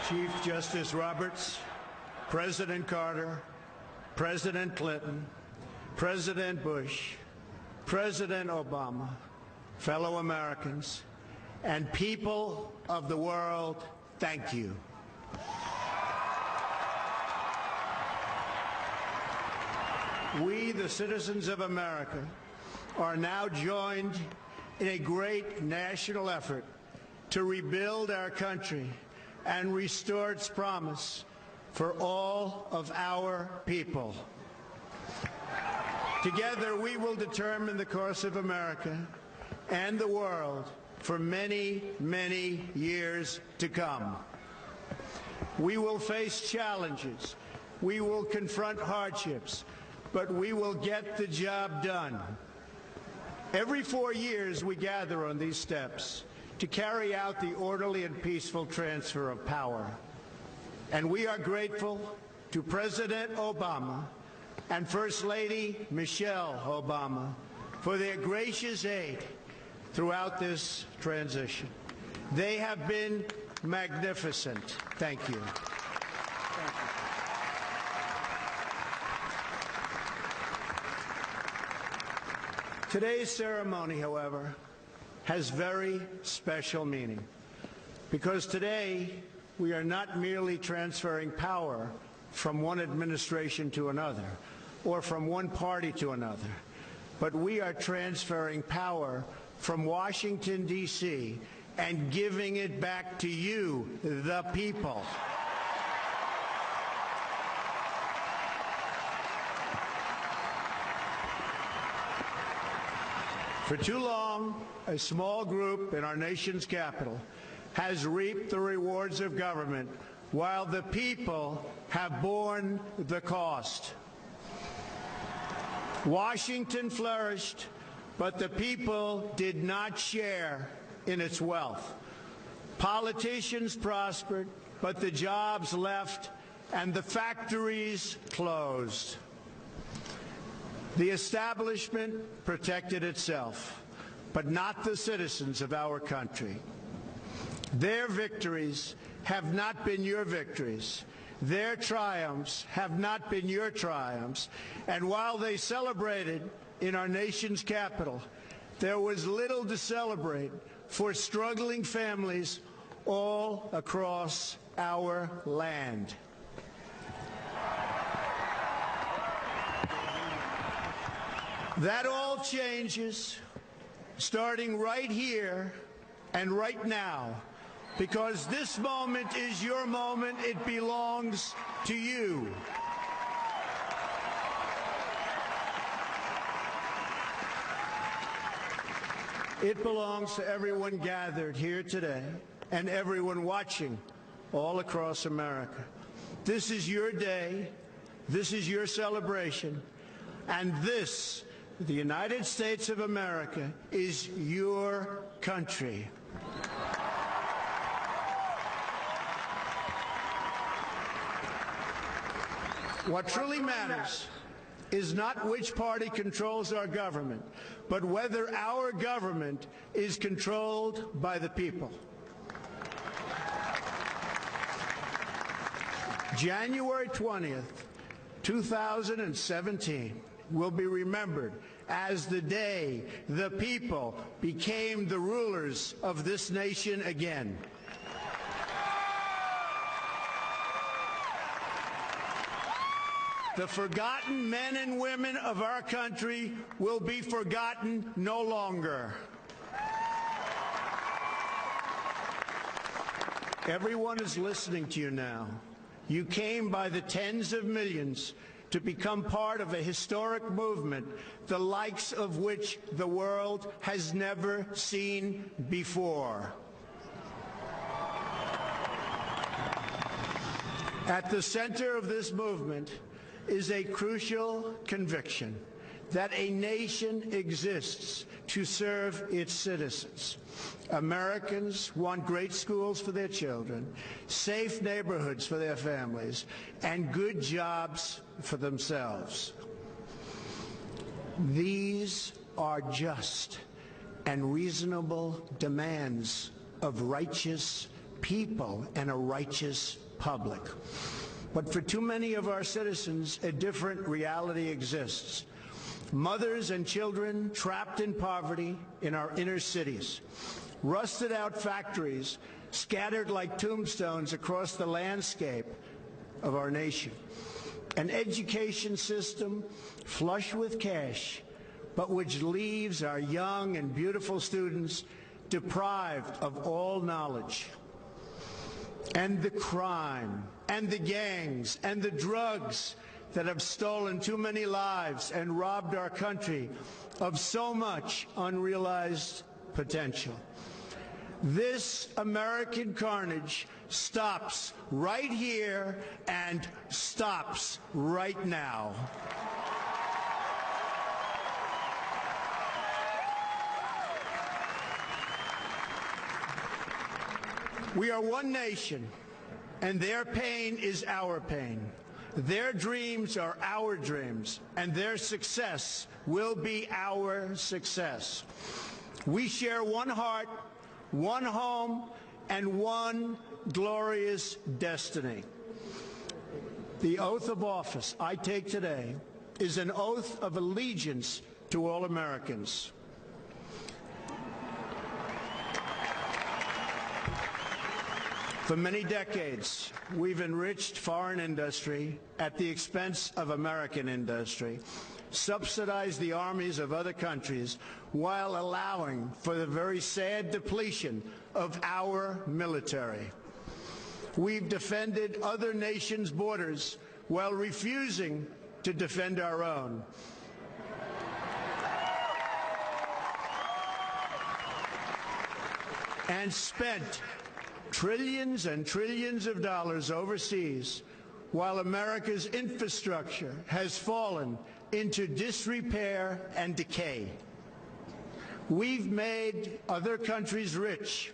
Chief Justice Roberts, President Carter, President Clinton, President Bush, President Obama, fellow Americans, and people of the world, thank you. We, the citizens of America, are now joined in a great national effort to rebuild our country and restore its promise for all of our people. Together, we will determine the course of America and the world for many, many years to come. We will face challenges. We will confront hardships, but we will get the job done. Every 4 years, we gather on these steps to carry out the orderly and peaceful transfer of power. And we are grateful to President Obama and First Lady Michelle Obama for their gracious aid throughout this transition. They have been magnificent. Thank you. Thank you. Today's ceremony, however, has very special meaning, because today we are not merely transferring power from one administration to another or from one party to another, but we are transferring power from Washington, D.C., and giving it back to you, the people. For too long, a small group in our nation's capital has reaped the rewards of government while the people have borne the cost. Washington flourished, but the people did not share in its wealth. Politicians prospered, but the jobs left and the factories closed. The establishment protected itself, but not the citizens of our country. Their victories have not been your victories. Their triumphs have not been your triumphs. And while they celebrated in our nation's capital, there was little to celebrate for struggling families all across our land. That all changes starting right here and right now, because this moment is your moment. It belongs to you. It belongs to everyone gathered here today and everyone watching all across America. This is your day. This is your celebration. And this, the United States of America, is your country. What truly matters is not which party controls our government, but whether our government is controlled by the people. January 20th, 2017 will be remembered as the day the people became the rulers of this nation again. The forgotten men and women of our country will be forgotten no longer. Everyone is listening to you now. You came by the tens of millions to become part of a historic movement, the likes of which the world has never seen before. At the center of this movement is a crucial conviction that a nation exists to serve its citizens. Americans want great schools for their children, safe neighborhoods for their families, and good jobs for themselves. These are just and reasonable demands of righteous people and a righteous public. But for too many of our citizens, a different reality exists. Mothers and children trapped in poverty in our inner cities, rusted out factories scattered like tombstones across the landscape of our nation, an education system flush with cash, but which leaves our young and beautiful students deprived of all knowledge. And the crime, and the gangs, and the drugs that have stolen too many lives and robbed our country of so much unrealized potential. This American carnage stops right here and stops right now. We are one nation, and their pain is our pain. Their dreams are our dreams, and their success will be our success. We share one heart, one home, and one glorious destiny. The oath of office I take today is an oath of allegiance to all Americans. For many decades, we've enriched foreign industry at the expense of American industry, subsidized the armies of other countries while allowing for the very sad depletion of our military. We've defended other nations' borders while refusing to defend our own. And spent trillions and trillions of dollars overseas while America's infrastructure has fallen into disrepair and decay. We've made other countries rich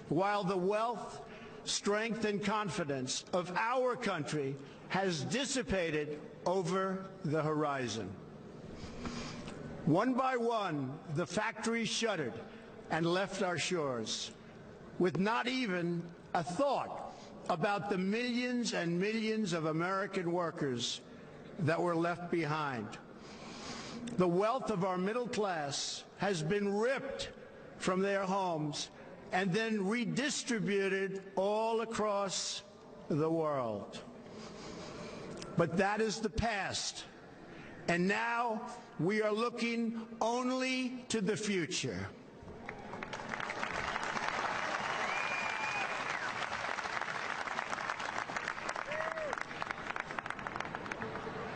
while the wealth, strength, and confidence of our country has dissipated over the horizon. One by one, the factories shuttered and left our shores, with not even a thought about the millions and millions of American workers that were left behind. The wealth of our middle class has been ripped from their homes and then redistributed all across the world. But that is the past, and now we are looking only to the future.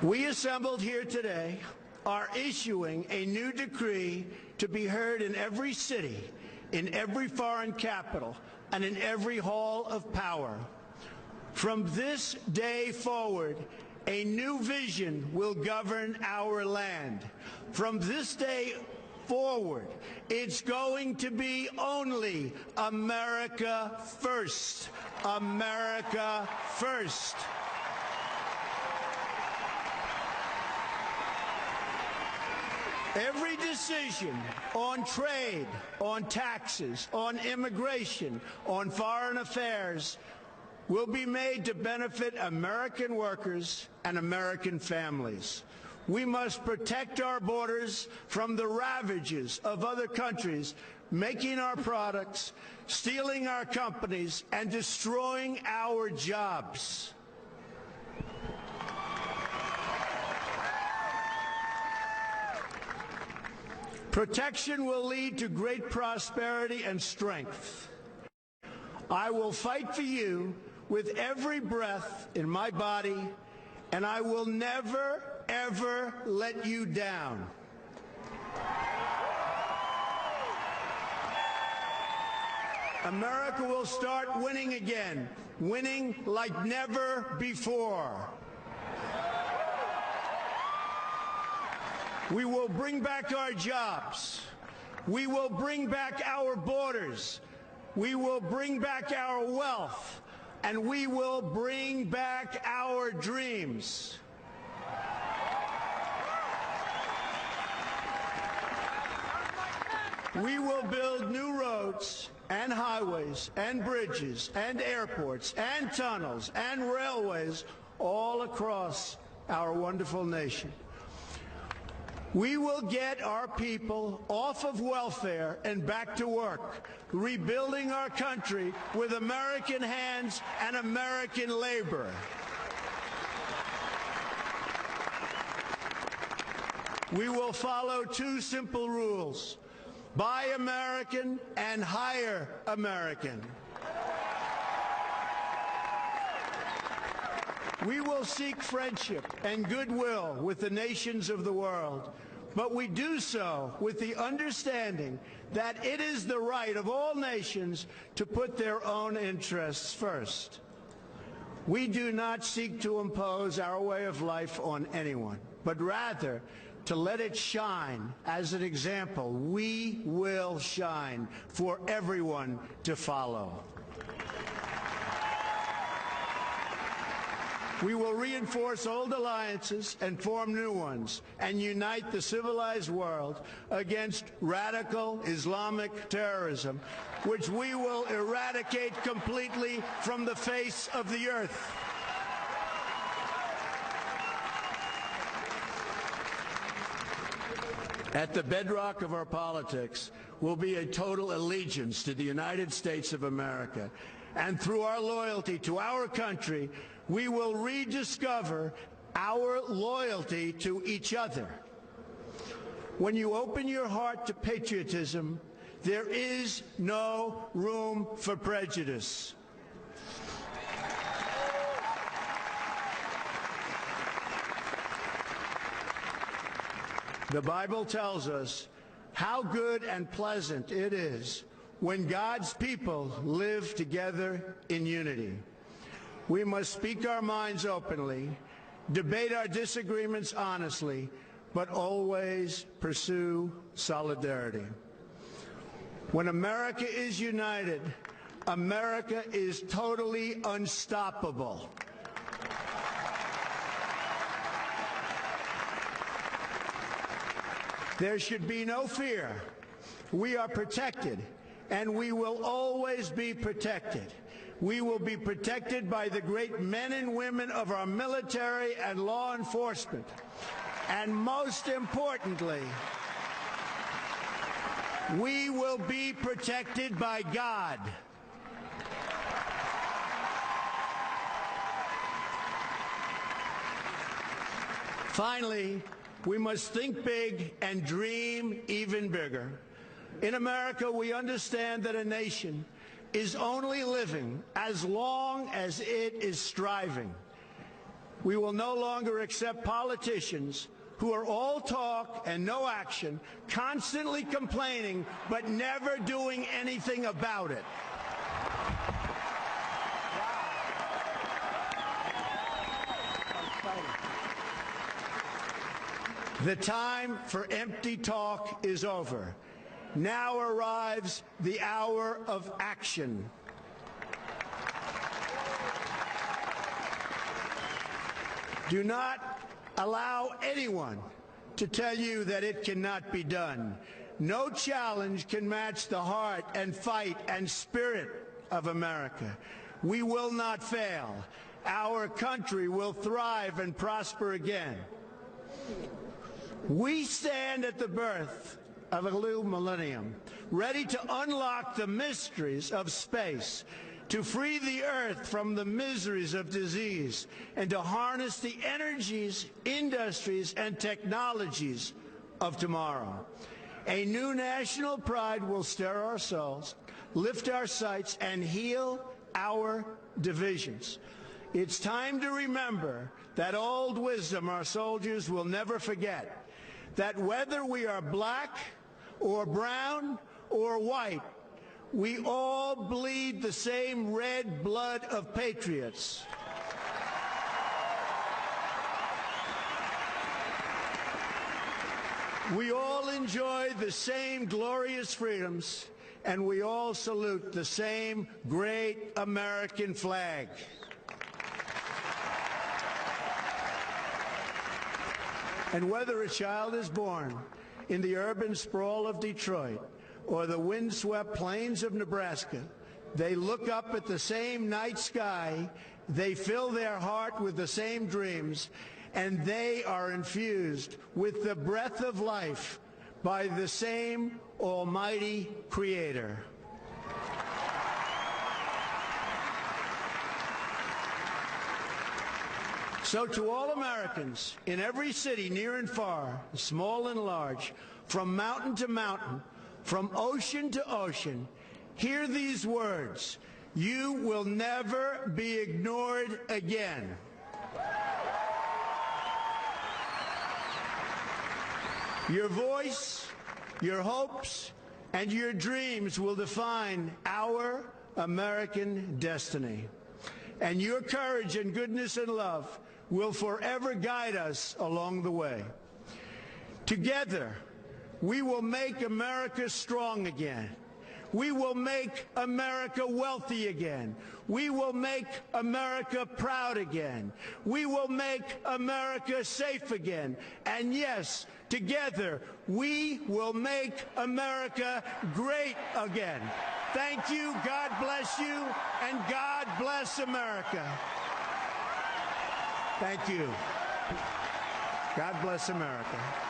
We assembled here today are issuing a new decree to be heard in every city, in every foreign capital, and in every hall of power. From this day forward, a new vision will govern our land. From this day forward, it's going to be only America first. America first. Every decision on trade, on taxes, on immigration, on foreign affairs will be made to benefit American workers and American families. We must protect our borders from the ravages of other countries making our products, stealing our companies, and destroying our jobs. Protection will lead to great prosperity and strength. I will fight for you with every breath in my body, and I will never, ever let you down. America will start winning again, winning like never before. We will bring back our jobs. We will bring back our borders. We will bring back our wealth. And we will bring back our dreams. We will build new roads and highways and bridges and airports and tunnels and railways all across our wonderful nation. We will get our people off of welfare and back to work, rebuilding our country with American hands and American labor. We will follow two simple rules: buy American and hire American. We will seek friendship and goodwill with the nations of the world, but we do so with the understanding that it is the right of all nations to put their own interests first. We do not seek to impose our way of life on anyone, but rather to let it shine as an example. We will shine for everyone to follow. We will reinforce old alliances and form new ones and unite the civilized world against radical Islamic terrorism, which we will eradicate completely from the face of the earth. At the bedrock of our politics will be a total allegiance to the United States of America. And through our loyalty to our country, we will rediscover our loyalty to each other. When you open your heart to patriotism, there is no room for prejudice. The Bible tells us how good and pleasant it is when God's people live together in unity. We must speak our minds openly, debate our disagreements honestly, but always pursue solidarity. When America is united, America is totally unstoppable. There should be no fear. We are protected, and we will always be protected. We will be protected by the great men and women of our military and law enforcement. And most importantly, we will be protected by God. Finally, we must think big and dream even bigger. In America, we understand that a nation is only living as long as it is striving. We will no longer accept politicians who are all talk and no action, constantly complaining but never doing anything about it. The time for empty talk is over. Now arrives the hour of action. Do not allow anyone to tell you that it cannot be done. No challenge can match the heart and fight and spirit of America. We will not fail. Our country will thrive and prosper again. We stand at the birth of a new millennium, ready to unlock the mysteries of space, to free the earth from the miseries of disease, and to harness the energies, industries, and technologies of tomorrow. A new national pride will stir our souls, lift our sights, and heal our divisions. It's time to remember that old wisdom our soldiers will never forget, that whether we are black or brown or white, we all bleed the same red blood of patriots. We all enjoy the same glorious freedoms, and we all salute the same great American flag. And whether a child is born in the urban sprawl of Detroit or the windswept plains of Nebraska, they look up at the same night sky, they fill their heart with the same dreams, and they are infused with the breath of life by the same Almighty Creator. So to all Americans in every city, near and far, small and large, from mountain to mountain, from ocean to ocean, hear these words: you will never be ignored again. Your voice, your hopes, and your dreams will define our American destiny. And your courage and goodness and love will forever guide us along the way. Together, we will make America strong again. We will make America wealthy again. We will make America proud again. We will make America safe again. And yes, together, we will make America great again. Thank you, God bless you, and God bless America. Thank you. God bless America.